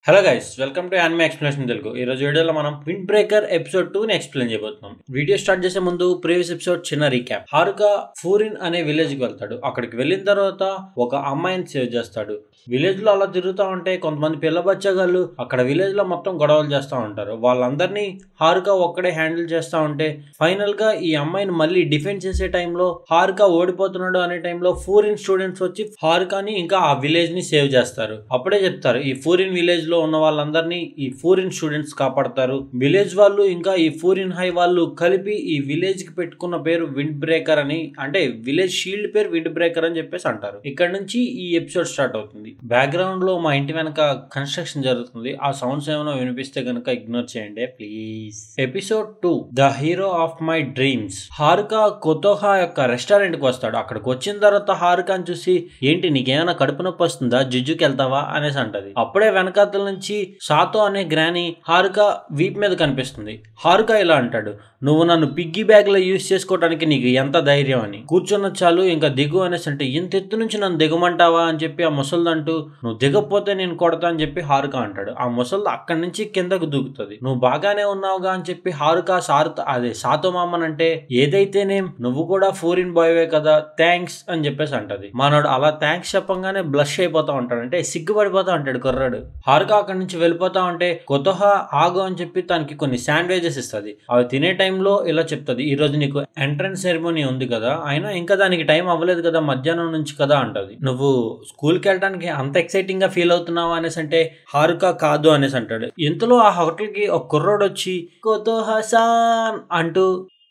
Hello guys, welcome to anime explanation Telugu. ఈ రోజు వీడియోలో మనం విండ్ బ్రేకర్ ఎపిసోడ్ 2 ని ఎక్స్ప్లెయిన్ చేయబోతున్నాం. వీడియో స్టార్ట్ చేసే ముందు ప్రీవియస్ ఎపిసోడ్ చిన్న రీక్యాప్. హారుకా ఫూరిన్ అనే విలేజ్ కి వెళ్తాడు. అక్కడికి వెళ్ళిన తర్వాత ఒక అమ్మాయిని సేవ్ చేస్తాడు. విలేజ్ లో అలా తిరుగుతూ ఉంటే కొంతమంది పిల్ల బచ్చగాళ్ళు అక్కడ విలేజ్ లో మొత్తం గొడవలు చేస్తూ ఉంటారు. వాళ్ళందరినీ హారుకా ఒక్కడే హ్యాండిల్ చేస్తూ ఉంటే ఫైనల్ గా ఈ అమ్మాయిని మళ్ళీ డిఫెండ్ చేసే టైంలో హారుకా ఓడిపోతున్నాడు అనే టైంలో ఫూరిన్ స్టూడెంట్స్ వచ్చి హారుకాని ఇంకా ఆ విలేజ్ ని సేవ్ చేస్తారు. అప్పుడే చెప్తారు, ఈ ఫూరిన్ విలేజ్ లో ఉన్న వాళ్ళందరినీ ఈ ఫూరిన్ స్టూడెంట్స్ కాపాడతారు. విలేజ్ వాళ్ళు ఇంకా ఈ ఫూరిన్ హై వాళ్ళు కలిపి ఈ విలేజ్ కి పెట్టుకున్న పేరు విండ్ బ్రేకర్ అని, అంటే విలేజ్ షీల్డ్ పేరు విండ్ బ్రేకర్ అని చెప్పేసి అంటారు. ఇక్కడ నుంచి ఈ ఎపిసోడ్ స్టార్ట్ అవుతుంది. బ్యాక్గ్రౌండ్ లో మా ఇంటి వెనక కన్స్ట్రక్షన్ జరుగుతుంది. ఆ సౌండ్స్ ఏమైనా వినిపిస్తే కనుక ఇగ్నోర్ చేయండి please. Episode 2 the hero of my dreams. Haruka Kotoha యొక్క రెస్టారెంట్ కి వస్తాడు. అక్కడికి వచ్చిన తర్వాత హారుకాని చూసి, ఏంటి నీకేమైనా కడుపు నొప్పి వస్తుందా, జిజ్జుకి వెళ్తావా అనేసి అంటది. అప్పుడే వెనకాతల నుంచి సాతో అనే గ్రాని హారుకా వీప్ మీద కనిపిస్తుంది. హారుకా ఇలా అంటాడు, నువ్వు నన్ను పిగ్గీ బ్యాగ్ లో యూజ్ చేసుకోవడానికి నీకు ఎంత ధైర్యం అని. కూర్చున్న చాలు ఇంకా దిగు అనేసి అంటే, ఇంత ఎత్తు నుంచి నన్ను దిగమంటావా అని చెప్పి ఆ ముసల్దంటూ, నువ్వు దిగకపోతే నేను కొడతా అని చెప్పి హారుకా అంటాడు. ఆ ముసల్ది అక్కడి నుంచి కిందకు దూకుతుంది. నువ్వు బాగానే ఉన్నావుగా అని చెప్పి హారుకా సాతో మామనంటే, ఏదైతేనే నువ్వు కూడా ఫోరిన్ బాయ్వే కదా, థ్యాంక్స్ అని చెప్పేసి అంటది. మనోడు అలా థ్యాంక్స్ చెప్పంగానే బ్లష్ అయిపోతా ఉంటాడు, అంటే సిగ్గుపడిపోతా ఉంటాడు కుర్రాడు. హారుకా అక్కడి నుంచి వెళ్ళిపోతా ఉంటే కొతోహా ఆగు అని చెప్పి తనకి కొన్ని శాండ్విచెస్ ఇస్తుంది. అవి తినే టైంలో ఇలా చెప్తుంది, ఈ రోజు నీకు ఎంట్రన్స్ సెరమనీ ఉంది కదా, అయినా ఇంకా దానికి టైం అవ్వలేదు కదా, మధ్యాహ్నం నుంచి కదా అంటది. నువ్వు స్కూల్కి వెళ్ళడానికి అంత ఎక్సైటింగ్ గా ఫీల్ అవుతున్నావు అనేసి అంటే హారుకా కాదు అనేసి అంటాడు. ఇంతలో ఆ హోటల్ కి ఒక కుర్రోడు వచ్చి కొతోహా సాన్ అంటూ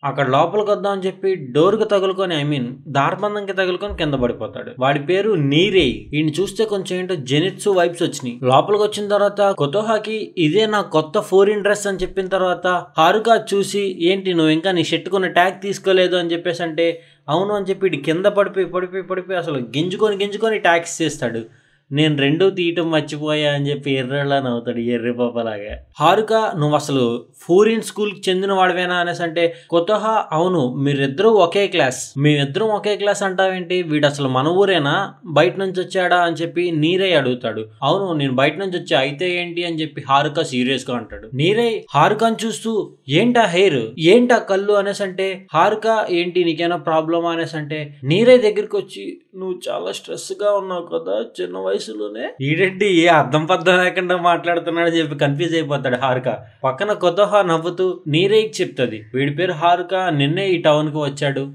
అక్కడ లోపలికి వద్దామని చెప్పి డోర్ కి తగులుకొని, దార్బంధంకి తగులుకొని కింద పడిపోతాడు. వాడి పేరు నీరే. ఈయన చూస్తే కొంచెం ఏంటో జెనిట్సు వైబ్స్ వచ్చినాయి. లోపలికి వచ్చిన తర్వాత కొతోహాకి ఇదే నా కొత్త ఫోరిన్ డ్రెస్ అని చెప్పిన తర్వాత హారుకా చూసి, ఏంటి నువ్వు ఇంకా నీ షర్టుకున్న ట్యాగ్ తీసుకోలేదు అని చెప్పేసి అంటే, అవును అని చెప్పి ఇటు కింద పడిపోయి అసలు గింజుకొని ట్యాక్స్ చేస్తాడు. నేను రెండూ తీయటం మర్చిపోయా అని చెప్పి ఎర్రలా నవ్వుతాడు, ఎర్రి పాపలాగా. హారుకా నువ్వు అసలు ఫోరిన్ స్కూల్ కి చెందిన వాడివేనా అనేసి అంటే కొతోహా, అవును మీరిద్దరూ ఒకే క్లాస్. మేమిద్దరం ఒకే క్లాస్ అంటావేంటి, వీడు అసలు మన ఊరేనా, బయట నుంచి వచ్చాడా అని చెప్పి నీరే అడుగుతాడు. అవును నేను బయట నుంచి వచ్చా, అయితే ఏంటి అని చెప్పి హారుకా సీరియస్ గా అంటాడు. నీరే హారుకాని చూస్తూ, ఏంటా హెయిర్, ఏంటా కళ్ళు అనేసి అంటే, హారుకా ఏంటి నీకేనా ప్రాబ్లమా అనేసి అంటే, నీరే దగ్గరికి వచ్చి, నువ్వు చాలా స్ట్రెస్ గా ఉన్నావు కదా చిన్న వయసులోనే, ఈడేంటి ఏ అర్థం పద్ధం లేకుండా మాట్లాడుతున్నాడు అని చెప్పి కన్ఫ్యూజ్ అయిపోతాడు హారుకా. పక్కన కొతోహా నవ్వుతూ నీరేకి చెప్తుంది, వీడి పేరు హారుకా, నిన్నే ఈ టౌన్ కి వచ్చాడు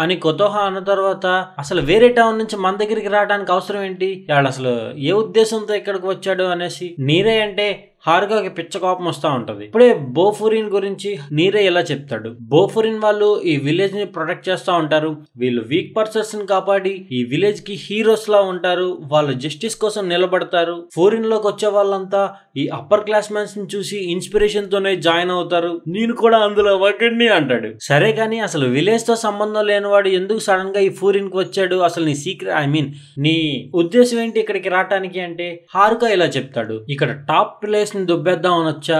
అని. కొతోహా అన్న తర్వాత, అసలు వేరే టౌన్ నుంచి మన దగ్గరికి రావడానికి అవసరం ఏంటి, వాడు అసలు ఏ ఉద్దేశంతో ఇక్కడికి వచ్చాడు అనేసి నీరే అంటే హారుకాకి పిచ్చ కోపం వస్తూ ఉంటది. ఇప్పుడే బోఫురిన్ గురించి నీరే ఇలా చెప్తాడు. బోఫురిన్ వాళ్ళు ఈ విలేజ్ ని ప్రొటెక్ట్ చేస్తూ ఉంటారు. వీళ్ళు వీక్ పర్సన్స్ ని కాపాడి ఈ విలేజ్ కి హీరోస్ లా ఉంటారు. వాళ్ళు జస్టిస్ కోసం నిలబడతారు. ఫోరిన్ లోకి వచ్చే వాళ్ళంతా ఈ అప్పర్ క్లాస్ మ్యాన్స్ ని చూసి ఇన్స్పిరేషన్ తోనే జాయిన్ అవుతారు. నేను కూడా అందులో ఒకడిని అంటాడు. సరే కానీ అసలు విలేజ్ తో సంబంధం లేనివాడు ఎందుకు సడన్ గా ఈ ఫోరిన్ కి వచ్చాడు, అసలు నీ సీక్రెట్ నీ ఉద్దేశం ఏంటి ఇక్కడికి రావటానికి అంటే హారుకా ఇలా చెప్తాడు, ఇక్కడ టాప్ ప్లేస్ దుబ్బేద్దాం అనొచ్చా,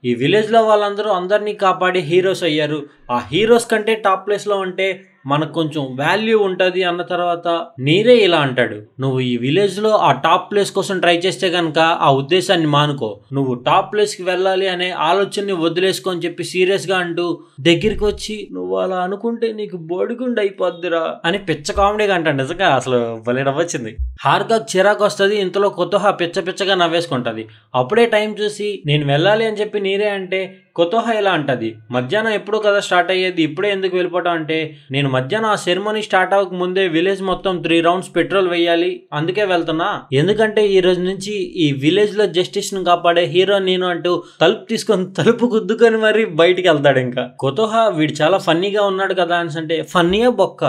ఈ విలేజ్ లో వాళ్ళందరూ అందరినీ కాపాడి హీరోస్ అయ్యారు, ఆ హీరోస్ కంటే టాప్ ప్లేస్ లో ఉంటే మనకు కొంచెం వాల్యూ ఉంటుంది అన్న తర్వాత నీరే ఇలా అంటాడు, నువ్వు ఈ విలేజ్ లో ఆ టాప్ ప్లేస్ కోసం ట్రై చేస్తే కనుక ఆ ఉద్దేశాన్ని మానుకో, నువ్వు టాప్ ప్లేస్ కి వెళ్ళాలి అనే ఆలోచనని వదిలేసుకో అని చెప్పి సీరియస్ గా అంటూ దగ్గరికి వచ్చి, నువ్వు అలా అనుకుంటే నీకు బోడిగుండు అయిపోద్దిరా అని పిచ్చ కామెడీగా అంటాడు. నిజంగా అసలు భలే నవ్వొచ్చింది. హారుకాకి చిరాకు వస్తుంది. ఇంతలో కొతోహా పిచ్చగా నవ్వేసుకుంటది. అప్పుడే టైం చూసి నేను వెళ్ళాలి అని చెప్పి నీరే అంటే కొతోహా ఇలా అంటది, మధ్యాహ్నం ఎప్పుడు కదా స్టార్ట్ అయ్యేది, ఇప్పుడే ఎందుకు వెళ్ళిపోవటం అంటే, నేను మధ్యాహ్నం ఆ సెరమనీ స్టార్ట్ అవ్వక ముందే విలేజ్ మొత్తం 3 రౌండ్స్ పెట్రోల్ వేయాలి, అందుకే వెళ్తున్నా, ఎందుకంటే ఈ రోజు నుంచి ఈ విలేజ్ లో జస్టిస్ ను కాపాడే హీరో నేను అంటూ తలుపు గుద్దుకొని మరి బయటికి వెళ్తాడు. ఇంకా కొతోహా వీడు చాలా ఫన్నీగా ఉన్నాడు కదా అని అంటే, ఫన్నీయా బొక్క,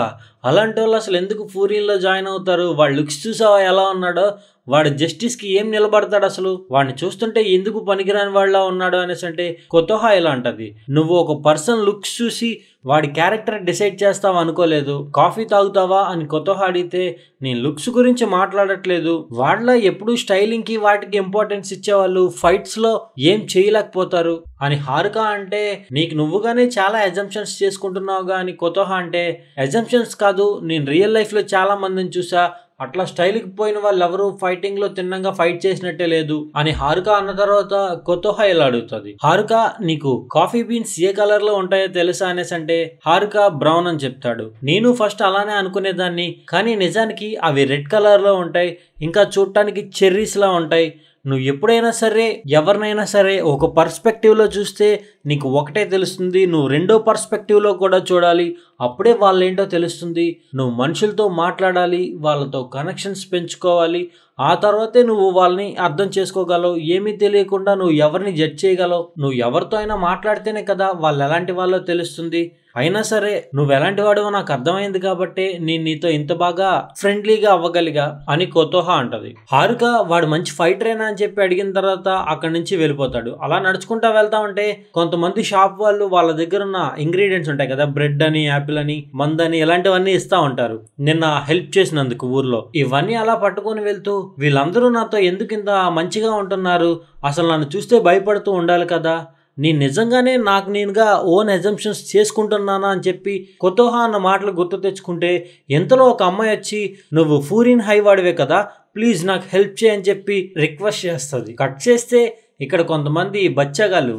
అలాంటి వాళ్ళు అసలు ఎందుకు ఫోరిన్ లో జాయిన్ అవుతారు, వాడు లుక్స్ చూసావా ఎలా ఉన్నాడో, వాడు జస్టిస్ కి ఏం నిలబడతాడు, అసలు వాడిని చూస్తుంటే ఎందుకు పనికిరాని వాళ్ళ ఉన్నాడు అనేసి అంటే కొతోహా ఇలా అంటది, నువ్వు ఒక పర్సన్ లుక్స్ చూసి వాడి క్యారెక్టర్ డిసైడ్ చేస్తావు అనుకోలేదు, కాఫీ తాగుతావా అని కొతోహా అడిగితే, నేను లుక్స్ గురించి మాట్లాడట్లేదు, వాళ్ళ ఎప్పుడు స్టైలింగ్ కి వాటికి ఇంపార్టెన్స్ ఇచ్చేవాళ్ళు ఫైట్స్ లో ఏం చేయలేకపోతారు అని హారుకా అంటే, నీకు నువ్వుగానే చాలా అజంప్షన్స్ చేసుకుంటున్నావుగా అని కొతోహా అంటే, అజంప్షన్స్ కాదు, నేను రియల్ లైఫ్ లో చాలా మందిని చూసా, అట్లా స్టైల్కి పోయిన వాళ్ళు ఎవరు ఫైటింగ్ లో తిన్నంగా ఫైట్ చేసినట్టే లేదు అని హారుక అన్న తర్వాత కొతోహా ఇలా అడుగుతుంది, హారుక నీకు కాఫీ బీన్స్ ఏ కలర్ లో ఉంటాయో తెలుసా అనేసి అంటే హారుక బ్రౌన్ అని చెప్తాడు. నేను ఫస్ట్ అలానే అనుకునేదాన్ని, కానీ నిజానికి అవి రెడ్ కలర్ లో ఉంటాయి, ఇంకా చూడటానికి చెర్రీస్ లా ఉంటాయి. నువ్వు ఎప్పుడైనా సరే ఎవరినైనా సరే ఒక పర్స్పెక్టివ్లో చూస్తే నీకు ఒకటే తెలుస్తుంది, నువ్వు రెండో పర్స్పెక్టివ్లో కూడా చూడాలి, అప్పుడే వాళ్ళేంటో తెలుస్తుంది. నువ్వు మనుషులతో మాట్లాడాలి, వాళ్ళతో కనెక్షన్స్ పెంచుకోవాలి, ఆ తర్వాతే నువ్వు వాళ్ళని అర్థం చేసుకోగలవు. ఏమీ తెలియకుండా నువ్వు ఎవరిని జడ్జ్ చేయగలవు. నువ్వు ఎవరితో అయినా మాట్లాడితేనే కదా వాళ్ళు ఎలాంటి వాళ్ళో తెలుస్తుంది. అయినా సరే నువ్వు ఎలాంటి వాడివో నాకు అర్థమైంది కాబట్టి నేను నీతో ఇంత బాగా ఫ్రెండ్లీగా అవ్వగలిగా అని కొతోహా అంటది. హారుక వాడు మంచి ఫైటరేనా అని చెప్పి అడిగిన తర్వాత అక్కడి నుంచి వెళ్ళిపోతాడు. అలా నడుచుకుంటా వెళ్తా ఉంటే కొంతమంది షాప్ వాళ్ళు వాళ్ళ దగ్గర ఉన్న ఇంగ్రీడియంట్స్ ఉంటాయి కదా, బ్రెడ్ అని, యాపిల్ అని, మందని, ఇలాంటివన్నీ ఇస్తా ఉంటారు నిన్న హెల్ప్ చేసినందుకు ఊర్లో. ఇవన్నీ అలా పట్టుకొని వెళ్తూ వీళ్ళందరూ నాతో ఎందుకు ఇంత మంచిగా ఉంటున్నారు, అసలు నన్ను చూస్తే భయపడుతూ ఉండాలి కదా, నేను నిజంగానే నాకు నేనుగా ఓన్ అజంప్షన్స్ చేసుకుంటున్నానా అని చెప్పి కొతోహా అన్న మాటలు గుర్తు తెచ్చుకుంటే ఇంతలో ఒక అమ్మాయి వచ్చి నువ్వు ఫూరిన్ హై వాడివే కదా, ప్లీజ్ నాకు హెల్ప్ చేయని చెప్పి రిక్వెస్ట్ చేస్తుంది. కట్ చేస్తే ఇక్కడ కొంతమంది బచ్చగాళ్ళు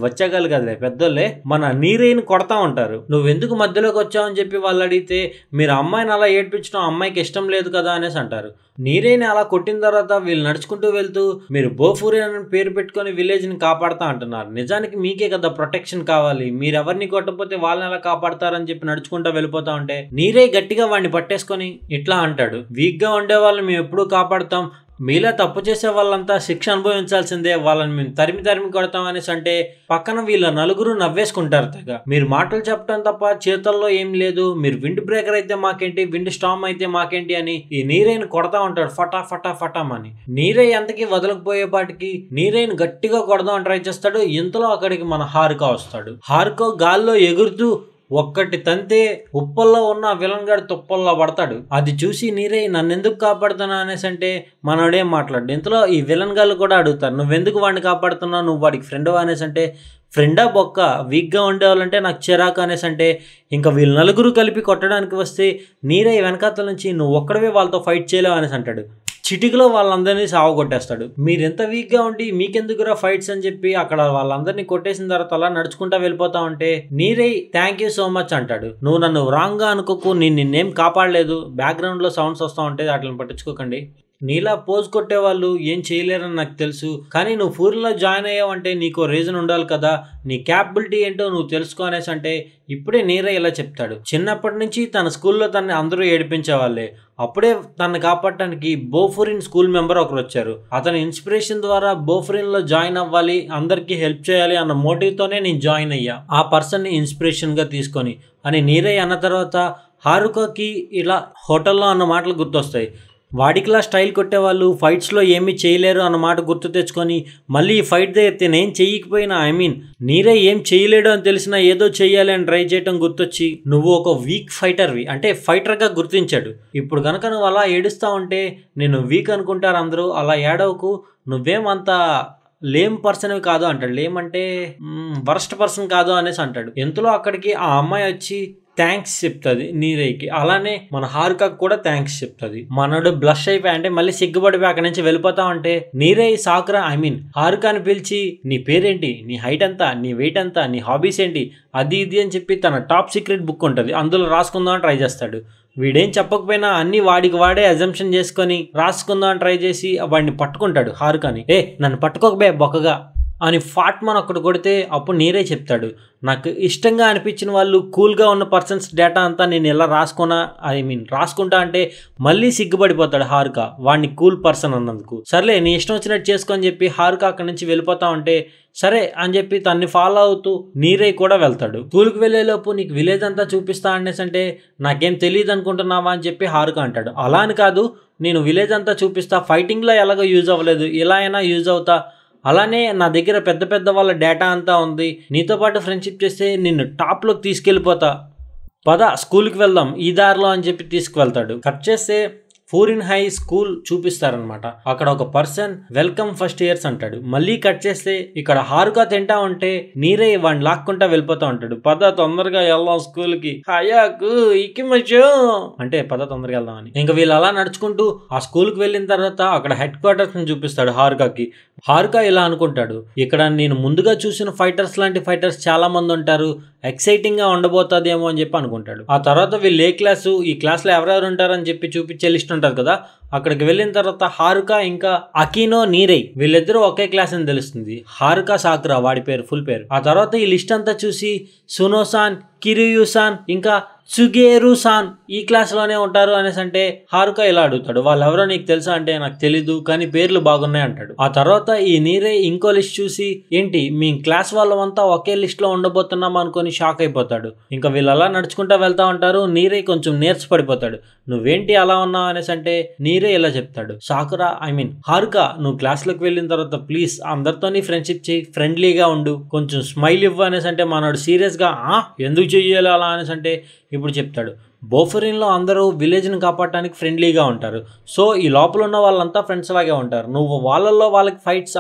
కదలే పెద్దోళ్ళే మన నీరేని కొడతా ఉంటారు. నువ్వెందుకు మధ్యలోకి వచ్చావని చెప్పి వాళ్ళు అడిగితే మీరు అమ్మాయిని అలా ఏడ్పించడం అమ్మాయికి ఇష్టం లేదు కదా అనేసి అంటారు. నీరేని అలా కొట్టిన తర్వాత వీళ్ళు నడుచుకుంటూ వెళ్తూ మీరు బోఫూరి అని పేరు పెట్టుకొని విలేజ్ ని కాపాడుతా అంటున్నారు. నిజానికి మీకే కదా ప్రొటెక్షన్ కావాలి, మీరెవరిని కొట్టకపోతే వాళ్ళని ఎలా కాపాడతారని చెప్పి నడుచుకుంటూ వెళ్ళిపోతా ఉంటే నీరే గట్టిగా వాడిని పట్టేసుకొని ఇట్లా అంటాడు, వీక్ గా ఉండే వాళ్ళని మేము ఎప్పుడూ కాపాడుతాం, మీలా తప్పు చేసే వాళ్ళంతా శిక్ష అనుభవించాల్సిందే, వాళ్ళని మేము తరిమి కొడతాం అనేసి అంటే పక్కన వీళ్ళ నలుగురు నవ్వేసుకుంటారు తెగ. మీరు మాటలు చెప్పడం తప్ప చేతుల్లో ఏం లేదు, మీరు విండ్ బ్రేకర్ అయితే మాకేంటి, విండ్ స్టామ్ అయితే మాకేంటి అని ఈ నీరేని కొడతా ఉంటాడు ఫటామని. నీరే ఎంతకి వదలకపోయేపాటికి నీరేని గట్టిగా కొడదామని ట్రై చేస్తాడు. ఇంతలో అక్కడికి మన హారుక వస్తాడు. హారుక గాల్లో ఎగురుతూ ఒక్కటి తంతే ఉప్పల్లో ఉన్న విలన్ గాడు తుప్పల్లో పడతాడు. అది చూసి నీరే నన్నెందుకు కాపాడుతున్నా అనేసి అంటే మనోడేం మాట్లాడు. ఇంతలో ఈ విలన్ గాళ్ళు కూడా అడుగుతారు, నువ్వెందుకు వాడిని కాపాడుతున్నావు, నువ్వు వాడికి ఫ్రెండ్ అనేసి అంటే ఫ్రెండా బొక్క, వీక్గా ఉండేవాళ్ళంటే నాకు చిరాకు అనేసి అంటే ఇంకా వీళ్ళు నలుగురు కలిపి కొట్టడానికి వస్తే నీరే వెనకాతల నుంచి నువ్వు ఒక్కడవే వాళ్ళతో ఫైట్ చేయలేవు అనేసి అంటాడు. చిటికలో వాళ్ళందరినీ సావగొట్టేస్తాడు. మీరు ఎంత వీక్గా ఉండి మీకెందుకురా ఫైట్స్ అని చెప్పి అక్కడ వాళ్ళందరినీ కొట్టేసిన తర్వాత అలా నడుచుకుంటా వెళ్ళిపోతా ఉంటే నీరే థ్యాంక్ యూ సో మచ్ అంటాడు. నువ్వు నన్ను రాంగ్ గా అనుకోకు, నిన్నేం కాపాడలేదు, బ్యాక్గ్రౌండ్ లో సౌండ్స్ వస్తూ ఉంటాయి, వాటిని పట్టించుకోకండి. నీలా పోజ్ కొట్టే వాళ్ళు ఏం చేయలేరని నాకు తెలుసు, కానీ నువ్వు ఫూరిన్లో జాయిన్ అయ్యావంటే నీకో రీజన్ ఉండాలి కదా, నీ క్యాపబిలిటీ ఏంటో నువ్వు తెలుసుకో అనేసి అంటే ఇప్పుడే నీరే ఇలా చెప్తాడు. చిన్నప్పటి నుంచి తన స్కూల్లో తనని అందరూ ఏడిపించేవాళ్ళే, అప్పుడే తనని కాపాడటానికి బోఫూరిన్ స్కూల్ మెంబర్ ఒకరు వచ్చారు. అతని ఇన్స్పిరేషన్ ద్వారా బోఫూరిన్ లో జాయిన్ అవ్వాలి, అందరికీ హెల్ప్ చేయాలి అన్న మోటివ్ తోనే నేను జాయిన్ అయ్యా, ఆ పర్సన్ ని ఇన్స్పిరేషన్ గా తీసుకొని అని నీరే అన్న తర్వాత హారుకకి ఇలా హోటల్లో అన్న మాటలు గుర్తొస్తాయి. వాడికిలా స్టైల్ కొట్టేవాళ్ళు ఫైట్స్లో ఏమీ చేయలేరు అన్న మాట గుర్తు తెచ్చుకొని మళ్ళీ ఈ ఫైట్ దగ్గర నేను చెయ్యకపోయినా నీరే ఏం చేయలేడు అని తెలిసినా ఏదో చెయ్యాలి అని ట్రై చేయటం గుర్తొచ్చి నువ్వు ఒక వీక్ ఫైటర్వి అంటే ఫైటర్గా గుర్తించాడు. ఇప్పుడు కనుక నువ్వు అలా ఏడుస్తా ఉంటే నేను వీక్ అనుకుంటారు అందరూ, అలా ఏడవకు, నువ్వేమంత లేమ్ పర్సన్ కాదు అంటాడు. లేమ్ అంటే వరస్ట్ పర్సన్ కాదు అనేసి అంటాడు. ఎంతలో అక్కడికి ఆ అమ్మాయి వచ్చి థ్యాంక్స్ చెప్తుంది నీరేకి, అలానే మన హారుకకు కూడా థ్యాంక్స్ చెప్తుంది. మనోడు బ్లష్ అయిపోయి అంటే మళ్ళీ సిగ్గుపడిపోయి అక్కడి నుంచి వెళ్ళిపోతా ఉంటే నీరే సాకురా హారుకాని పిలిచి నీ పేరేంటి, నీ హైట్ ఎంత, నీ వెయిట్ ఎంత, నీ హాబీస్ ఏంటి, అది ఇది అని చెప్పి తన టాప్ సీక్రెట్ బుక్ ఉంటుంది అందులో రాసుకుందామని ట్రై చేస్తాడు. వీడేం చెప్పకపోయినా అన్ని వాడికి వాడే అజంప్షన్ చేసుకొని రాసుకుందామని ట్రై చేసి వాడిని పట్టుకుంటాడు హారుకాని. నన్ను పట్టుకోకబే బొక్కగా అని ఫాట్మాన్ అక్కడ కొడితే అప్పుడు నీరే చెప్తాడు, నాకు ఇష్టంగా అనిపించిన వాళ్ళు కూల్గా ఉన్న పర్సన్స్ డేటా అంతా నేను ఎలా రాసుకుంటా అంటే మళ్ళీ సిగ్గుపడిపోతాడు హారుక వాడిని కూల్ పర్సన్ అన్నందుకు. సర్లే నీ ఇష్టం వచ్చినట్టు చేసుకొని చెప్పి హారుక అక్కడి నుంచి వెళ్ళిపోతా ఉంటే సరే అని చెప్పి తన్ని ఫాలో అవుతూ నీరే కూడా వెళ్తాడు. స్కూల్కి వెళ్లేలోపు నీకు విలేజ్ అంతా చూపిస్తా అనేసి అంటే నాకేం తెలియదు అనుకుంటున్నావా అని చెప్పి హారుక అంటాడు. అలా అని కాదు, నేను విలేజ్ అంతా చూపిస్తా, ఫైటింగ్లో ఎలాగో యూజ్ అవ్వలేదు, ఇలా అయినా యూజ్ అవుతా, అలానే నా దగ్గర పెద్ద వాళ్ళ డేటా అంతా ఉంది, నీతో పాటు ఫ్రెండ్షిప్ చేస్తే నిన్ను టాప్లోకి తీసుకెళ్ళిపోతా, పద స్కూల్కి వెళ్దాం ఈ దారిలో అని చెప్పి తీసుకువెళ్తాడు. కట్ చేస్తే ఫూరిన్ హై స్కూల్ చూపిస్తారనమాట. అక్కడ ఒక పర్సన్ వెల్కమ్ ఫస్ట్ ఇయర్స్ అంటాడు. మళ్ళీ కట్ చేస్తే ఇక్కడ హారుకా తింటా ఉంటే నీరే వాడిని లాక్కుంటా వెళ్ళిపోతా ఉంటాడు. పద తొందరగా వెళ్దాం స్కూల్ కి, హయాకు ఇకిమచో అంటే పద తొందరగా వెళ్దామని. ఇంకా వీళ్ళు అలా నడుచుకుంటూ ఆ స్కూల్ కి వెళ్ళిన తర్వాత అక్కడ హెడ్ క్వార్టర్స్ ని చూపిస్తాడు హారుకాకి. హారుకా ఇలా అనుకుంటాడు, ఇక్కడ నేను ముందుగా చూసిన ఫైటర్స్ లాంటి ఫైటర్స్ చాలా మంది ఉంటారు, ఎక్సైటింగ్ గా ఉండబోతుందేమో అని చెప్పి అనుకుంటాడు. ఆ తర్వాత వీళ్ళు ఏ క్లాసు, ఈ క్లాస్ లో ఎవరెవరు ఉంటారని చెప్పి చూపించే లిస్ట్ ఉంటుంది కదా, అక్కడికి వెళ్ళిన తర్వాత హారుకా ఇంకా అకినో నీరై వీళ్ళిద్దరూ ఒకే క్లాస్ అని తెలుస్తుంది. హారుకా సాకురా వాడి పేరు, ఫుల్ పేరు. ఆ తర్వాత ఈ లిస్ట్ అంతా చూసి సునోసాన్, కిరియుసాన్ ఇంకా సుగేరుసాన్ ఈ క్లాస్ లోనే ఉంటారు అనేసి అంటే హారుకా ఇలా అడుగుతాడు, వాళ్ళెవరో నీకు తెలుసా అంటే నాకు తెలీదు కానీ పేర్లు బాగున్నాయి అంటాడు. ఆ తర్వాత ఈ నీరే ఇంకో లిస్ట్ చూసి ఏంటి మీ క్లాస్ వాళ్ళంతా ఒకే లిస్ట్ లో ఉండబోతున్నాం అనుకొని షాక్ అయిపోతాడు. ఇంకా వీళ్ళు అలా నడుచుకుంటా వెళ్తా ఉంటారు. నీరే కొంచెం నీరస పడిపోతాడు. నువ్వేంటి అలా ఉన్నావు అనేసి అంటే నీరే ఇలా చెప్తాడు, సాకురా హారుకా నువ్వు క్లాస్ లోకి వెళ్ళిన తర్వాత ప్లీజ్ అందరితోని ఫ్రెండ్షిప్ చేయి, ఫ్రెండ్లీగా ఉండు, కొంచెం స్మైల్ ఇవ్వు అనేసి అంటే మనోడు సీరియస్ గా ఎందుకు చెయ్యాలి అలా అనేసి అంటే ఇప్పుడు చెప్తాడు, బోఫరిన్లో అందరూ విలేజ్ని కాపాడటానికి ఫ్రెండ్లీగా ఉంటారు. సో ఈ లోపల ఉన్న వాళ్ళంతా ఫ్రెండ్స్ లాగే ఉంటారు. నువ్వు వాళ్ళల్లో వాళ్ళకి ఫైట్స్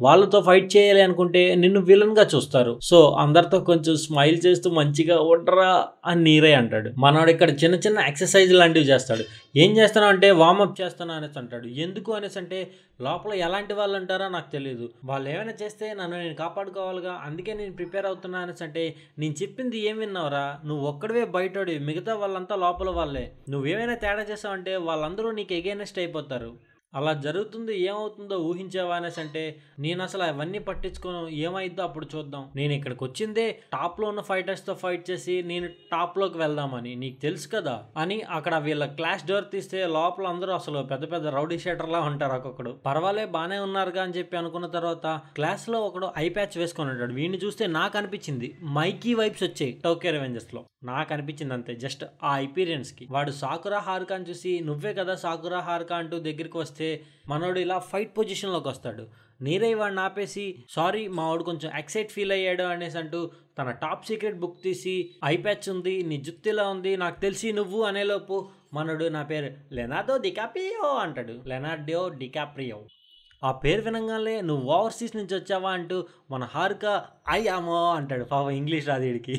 వాళ్ళతో ఫైట్ చేయాలి అనుకుంటే నిన్ను విలన్గా చూస్తారు. సో అందరితో కొంచెం స్మైల్ చేస్తూ మంచిగా ఉండరా అని నీరే అంటాడు. మనోడు ఇక్కడ చిన్న చిన్న ఎక్సర్సైజ్ లాంటివి చేస్తాడు. ఏం చేస్తాను అంటే వార్మప్ చేస్తాను అనేసి అంటాడు. ఎందుకు అనేసి అంటే లోపల ఎలాంటి వాళ్ళు ఉంటారో నాకు తెలియదు, వాళ్ళు ఏమైనా చేస్తే నన్ను నేను కాపాడుకోవాలిగా, అందుకే నేను ప్రిపేర్ అవుతున్నా అనేసి అంటే నేను చెప్పింది ఏం విన్నావురా, నువ్వు ఒక్కడివే బయటోడి, మిగతా వాళ్ళంతా లోపల వాళ్ళే, నువ్వేమైనా తేడా చేసావంటే వాళ్ళందరూ నీకు ఎగైనెస్ట్ అయిపోతారు. అలా జరుగుతుంది, ఏమవుతుందో ఊహించావా అనేసి అంటే నేను అసలు అవన్నీ పట్టించుకోను, ఏమైద్దో అప్పుడు చూద్దాం, నేను ఇక్కడికి వచ్చిందే టాప్లో ఉన్న ఫైటర్స్తో ఫైట్ చేసి నేను టాప్లోకి వెళ్దామని, నీకు తెలుసు కదా అని అక్కడ వీళ్ళ క్లాస్ డోర్ తీస్తే లోపల అందరూ అసలు పెద్ద పెద్ద రౌడీ షీటర్లా ఉంటారు. ఒక్కొక్కడు పర్వాలే బానే ఉన్నారుగా అని చెప్పి అనుకున్న తర్వాత క్లాస్లో ఒకడు ఐ ప్యాచ్ వేసుకొని ఉంటాడు. వీడిని చూస్తే నాకు అనిపించింది మైకీ వైబ్స్ వచ్చాయి టోక్యో రివెంజర్స్లో, నాకు అనిపించింది అంతే, జస్ట్ ఆ అపీరియన్స్కి. వాడు సాకురా హారుకాని చూసి నువ్వే కదా సాకురా హారుకా అంటూ దగ్గరికి వస్తే మనోడు ఇలా ఫైట్ పొజిషన్లోకి వస్తాడు. నీరై వాడిని ఆపేసి సారీ మా వాడు కొంచెం ఎక్సైట్ ఫీల్ అయ్యాడు అనేసి అంటూ తన టాప్ సీక్రెట్ బుక్ తీసి ఐ ప్యాచ్ ఉంది, నీ జుత్తిలా ఉంది, నాకు తెలిసి నువ్వు అనేలోపు మనోడు నా పేరు లెనార్డో డికాప్రియో అంటాడు. లెనార్డో డికాప్రియో ఆ పేరు వినంగానే నువ్వు ఓవర్సీస్ నుంచి వచ్చావా అంటూ మన హారుకా ఐ ఆమో అంటాడు. పాపం ఇంగ్లీష్ రాదు వీడికి.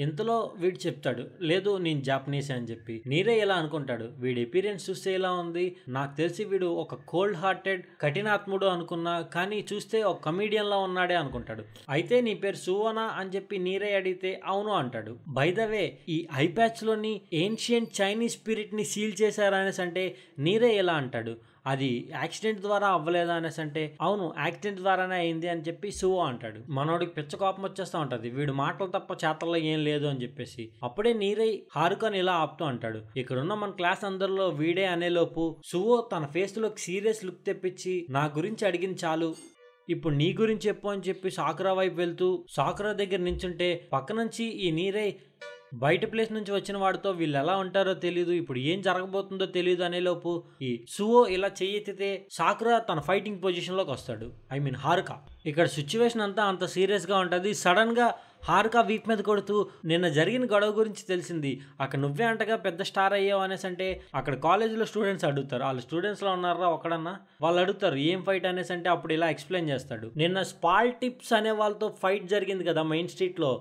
ఇంతలో వీడు చెప్తాడు, లేదు నేను జాపనీస్ అని చెప్పి. నీరే ఇలా అనుకుంటాడు, వీడి అపీరియన్స్ చూస్తే ఇలా ఉంది, నాకు తెలిసి వీడు ఒక కోల్డ్ హార్టెడ్ కఠినాత్ముడు అనుకున్నా, కానీ చూస్తే ఒక కమీడియన్ లా ఉన్నాడే అనుకుంటాడు. అయితే నీ పేరు సువనా అని చెప్పి నీరే అడిగితే అవును అంటాడు. బై ద వే ఈ ఐ ప్యాచ్ లోని ఏన్షియంట్ చైనీస్ స్పిరిట్ ని సీల్ చేశారనేసి అంటే నీరే ఇలా అంటాడు, అది యాక్సిడెంట్ ద్వారా అవ్వలేదా అనేసి అంటే అవును యాక్సిడెంట్ ద్వారానే అయింది అని చెప్పి సువో అంటాడు. మనోడికి పిచ్చ కోపం వచ్చేస్తా ఉంటది, వీడు మాటలు తప్ప చేతల్లో ఏం లేదు అని చెప్పేసి. అప్పుడే నీరై హారుకాని ఇలా ఆపుతూ అంటాడు, ఇక్కడున్న మన క్లాస్ అందరిలో వీడే అనేలోపు సువో తన ఫేస్ లో సీరియస్ లుక్ తెప్పించి నా గురించి అడిగింది చాలు, ఇప్పుడు నీ గురించి చెప్పు అని చెప్పి సాకురా వైపు వెళ్తూ సాకురా దగ్గర నించుంటే పక్క నుంచి ఈ నీరై బయట ప్లేస్ నుంచి వచ్చిన వాడితో వీళ్ళు ఎలా ఉంటారో తెలియదు, ఇప్పుడు ఏం జరగబోతుందో తెలియదు అనేలోపు ఈ సువో ఇలా చెయ్యెత్తితే సాకురా తన ఫైటింగ్ పొజిషన్లోకి వస్తాడు. హారుకా. ఇక్కడ సిచ్యువేషన్ అంతా అంత సీరియస్గా ఉంటుంది. సడన్గా హారుకా వీప్ మీద కొడుతూ నిన్న జరిగిన గొడవ గురించి తెలిసింది, అక్కడ నువ్వే అంటగా పెద్ద స్టార్ అయ్యావు అనేసి అంటే అక్కడ కాలేజీలో స్టూడెంట్స్ అడుగుతారు, వాళ్ళు స్టూడెంట్స్లో ఉన్నారా ఒకడన్నా, వాళ్ళు అడుగుతారు ఏం ఫైట్ అనేసి అంటే అప్పుడు ఇలా ఎక్స్ప్లెయిన్ చేస్తాడు, నిన్న స్పాల్ టిప్స్ అనే వాళ్ళతో ఫైట్ జరిగింది కదా మెయిన్ స్ట్రీట్లో,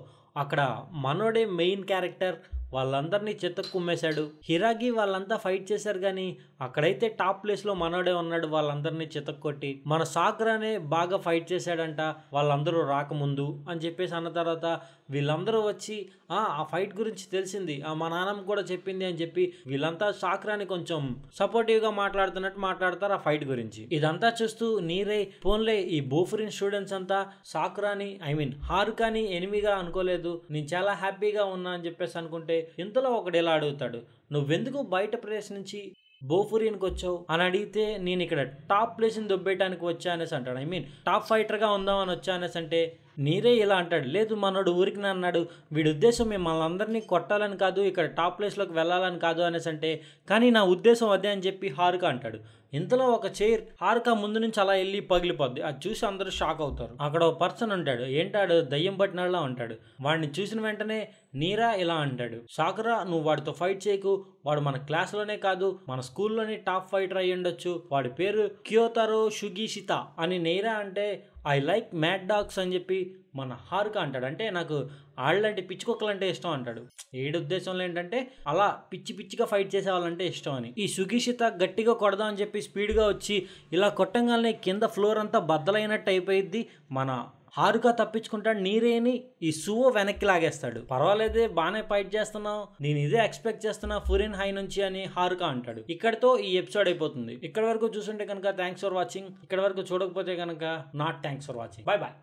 అక్కడ మనోడే మెయిన్ క్యారెక్టర్ వాళ్ళందరినీ చెత్తకు కుమ్మేశాడు. హిరాగి వాళ్ళంతా ఫైట్ చేశారు కానీ అక్కడైతే టాప్ ప్లేస్లో మనోడే ఉన్నాడు, వాళ్ళందరినీ చెత్తకు కొట్టి. మన సాకురానే బాగా ఫైట్ చేశాడంట వాళ్ళందరూ రాకముందు అని చెప్పేసి అన్న తర్వాత వీళ్ళందరూ వచ్చి ఆ ఫైట్ గురించి తెలిసింది, మా నాన్నమ్మ కూడా చెప్పింది అని చెప్పి వీళ్ళంతా సాకురాని కొంచెం సపోర్టివ్గా మాట్లాడుతున్నట్టు మాట్లాడతారు ఆ ఫైట్ గురించి. ఇదంతా చూస్తూ నీరే పోన్లే ఈ బోఫరిన్ స్టూడెంట్స్ అంతా సాకురాని హారుకాని ఎనిమిగా అనుకోలేదు, నేను చాలా హ్యాపీగా ఉన్నా అని చెప్పేసి అనుకుంటే ఇంతలో ఒకడు ఎలా అడుగుతాడు, నువ్వెందుకు బయట ప్లేస్ నుంచి బోఫురియన్కి వచ్చావు అని అడిగితే నేను ఇక్కడ టాప్ ప్లేస్ని దొబ్బేయడానికి వచ్చా అనేసి అంటాడు. టాప్ ఫైటర్గా ఉందామని వచ్చా అనేసి అంటే నీరే ఇలా అంటాడు, లేదు మనోడు ఊరికి అన్నాడు, వీడి ఉద్దేశం మిమ్మల్ని అందరినీ కొట్టాలని కాదు, ఇక్కడ టాప్ ప్లేస్లోకి వెళ్ళాలని కాదు అనేసి అంటే, కానీ నా ఉద్దేశం అదే అని చెప్పి హారుక అంటాడు. ఇంతలో ఒక చైర్ హారుక ముందు నుంచి అలా వెళ్ళి పగిలిపోద్ది. అది చూసి అందరూ షాక్ అవుతారు. అక్కడ ఒక పర్సన్ ఉంటాడు, ఏంటాడు దయ్యం పట్టినలా ఉంటాడు. వాడిని చూసిన వెంటనే నీరా ఇలా అంటాడు, సాకురా నువ్వు వాడితో ఫైట్ చేయకు, వాడు మన క్లాస్లోనే కాదు మన స్కూల్లోనే టాప్ ఫైటర్ అయ్యి ఉండొచ్చు, వాడి పేరు క్యోతారో షుగిషితా అని నీరా అంటే ఐ లైక్ మ్యాడ్ డాగ్స్ అని చెప్పి మన హారుక అంటాడు. అంటే నాకు ఆళ్ళంటే పిచ్చుకొక్కలంటే ఇష్టం అంటాడు. ఏడు ఉద్దేశంలో ఏంటంటే అలా పిచ్చి పిచ్చిగా ఫైట్ చేసే వాళ్ళంటే ఇష్టం అని. ఈ సుగిషిత గట్టిగా కొడదాం అని చెప్పి స్పీడ్గా వచ్చి ఇలా కొట్టంగానే కింద ఫ్లోర్ అంతా బద్దలైనట్టు అయిపోయింది. మన హారుక తప్పించుకుంటాడు, నీరేని ఈ సువో వెనక్కి లాగేస్తాడు. పర్వాలేదే బాగానే ఫైట్ చేస్తున్నావు, నేను ఇదే ఎక్స్పెక్ట్ చేస్తున్నా ఫురిన్ హై నుంచి అని హారుక అంటాడు. ఇక్కడతో ఈ ఎపిసోడ్ అయిపోతుంది. ఇక్కడ వరకు చూసుంటే కనుక థ్యాంక్స్ ఫర్ వాచింగ్, ఇక్కడ వరకు చూడకపోతే కనుక not thanks for watching. Bye bye.